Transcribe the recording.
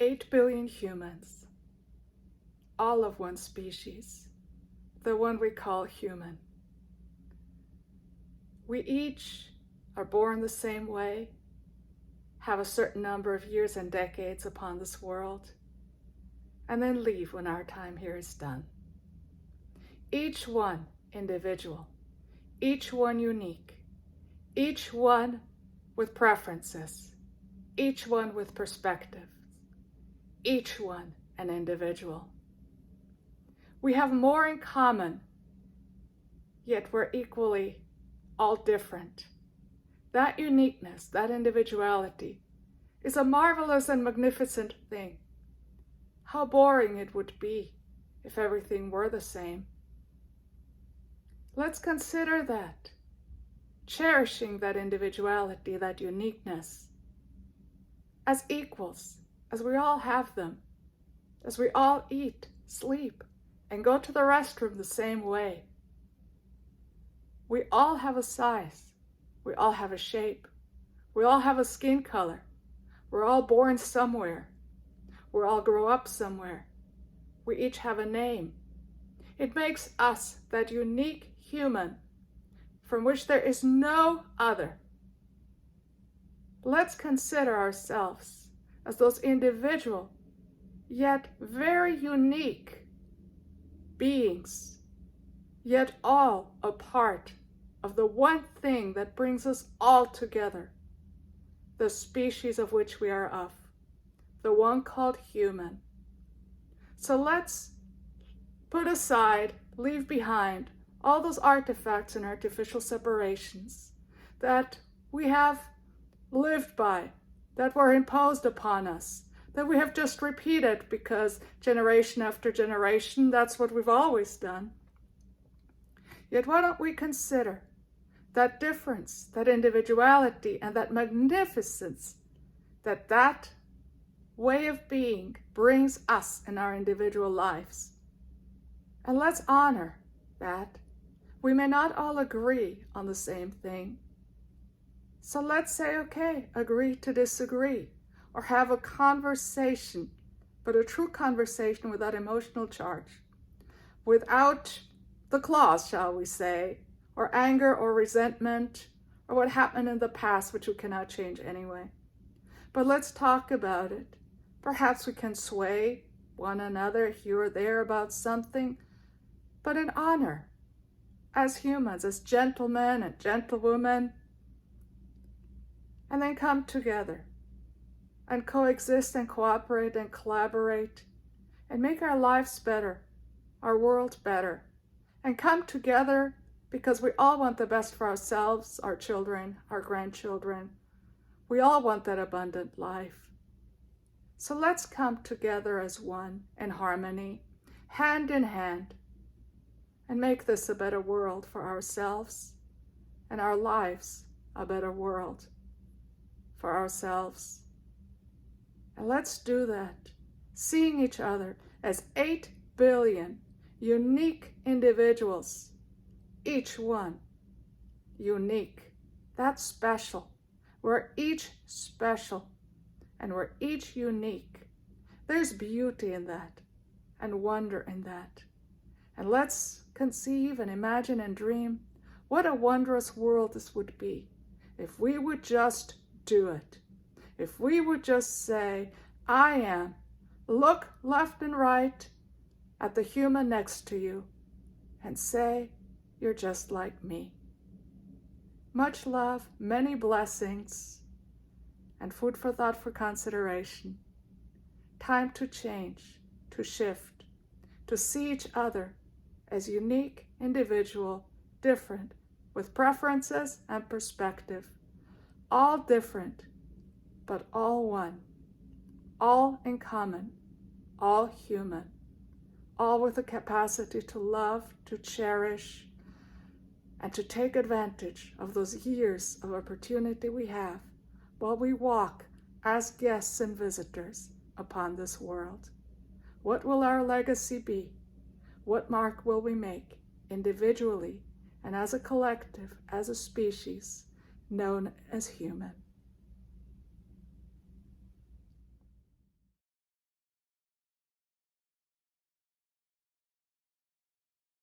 8 billion humans, all of one species, the one we call human. We each are born the same way, have a certain number of years and decades upon this world, and then leave when our time here is done. Each one individual, each one unique, each one with preferences, each one with perspectives, each one an individual. We have more in common, yet we're equally all different. That uniqueness, that individuality, is a marvelous and magnificent thing. How boring it would be if everything were the same. Let's consider that, cherishing that individuality, that uniqueness, as equals, as we all have them, as we all eat, sleep, and go to the restroom the same way. We all have a size. We all have a shape. We all have a skin color. We're all born somewhere. We all grow up somewhere. We each have a name. It makes us that unique human from which there is no other. Let's consider ourselves as those individual, yet very unique beings, yet all a part of the one thing that brings us all together, the species of which we are of, the one called human. So let's put aside, leave behind all those artifacts and artificial separations that we have lived by, that were imposed upon us, that we have just repeated because generation after generation, that's what we've always done. Yet why don't we consider that difference, that individuality, and that magnificence that way of being brings us in our individual lives. And let's honor that. We may not all agree on the same thing. So let's say, okay, agree to disagree, or have a conversation, but a true conversation without emotional charge, without the claws, shall we say, or anger or resentment, or what happened in the past, which we cannot change anyway. But let's talk about it. Perhaps we can sway one another here or there about something, but in honor, as humans, as gentlemen and gentlewomen, and then come together and coexist and cooperate and collaborate and make our lives better, our world better, and come together because we all want the best for ourselves, our children, our grandchildren. We all want that abundant life. So let's come together as one in harmony, hand in hand, and make this a better world for ourselves and our lives a better world for ourselves. And let's do that, seeing each other as 8 billion unique individuals, each one unique. That's special. We're each special and we're each unique. There's beauty in that and wonder in that. And let's conceive and imagine and dream what a wondrous world this would be if we would just do it. If we would just say, I am, look left and right at the human next to you and say, you're just like me. Much love, many blessings, and food for thought, for consideration. Time to change, to shift, to see each other as unique, individual, different, with preferences and perspective. All different, but all one. All in common, all human. All with the capacity to love, to cherish, and to take advantage of those years of opportunity we have while we walk as guests and visitors upon this world. What will our legacy be? What mark will we make individually and as a collective, as a species, known as human?